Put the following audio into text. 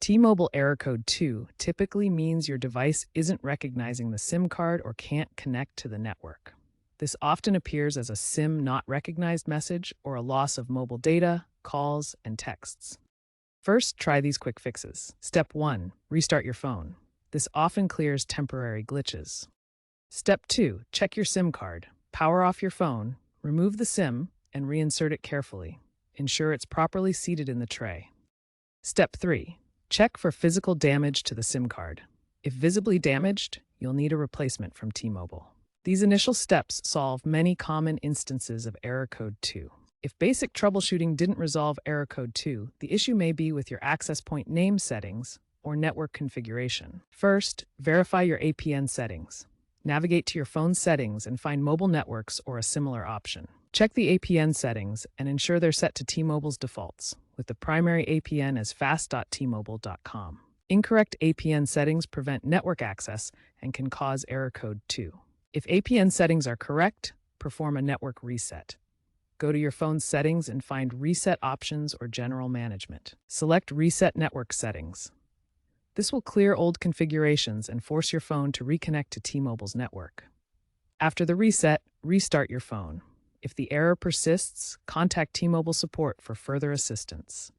T-Mobile error code 2 typically means your device isn't recognizing the SIM card or can't connect to the network. This often appears as a SIM not recognized message or a loss of mobile data, calls, and texts. First, try these quick fixes. Step 1. Restart your phone. This often clears temporary glitches. Step 2. Check your SIM card. Power off your phone, remove the SIM, and reinsert it carefully. Ensure it's properly seated in the tray. Step 3. Check for physical damage to the SIM card. If visibly damaged, you'll need a replacement from T-Mobile. These initial steps solve many common instances of error code 2. If basic troubleshooting didn't resolve error code 2, the issue may be with your access point name settings or network configuration. First, verify your APN settings. Navigate to your phone's settings and find mobile networks or a similar option. Check the APN settings and ensure they're set to T-Mobile's defaults, with the primary APN as fast.tmobile.com. Incorrect APN settings prevent network access and can cause error code 2. If APN settings are correct, perform a network reset. Go to your phone's settings and find Reset Options or General Management. Select Reset Network Settings. This will clear old configurations and force your phone to reconnect to T-Mobile's network. After the reset, restart your phone. If the error persists, contact T-Mobile support for further assistance.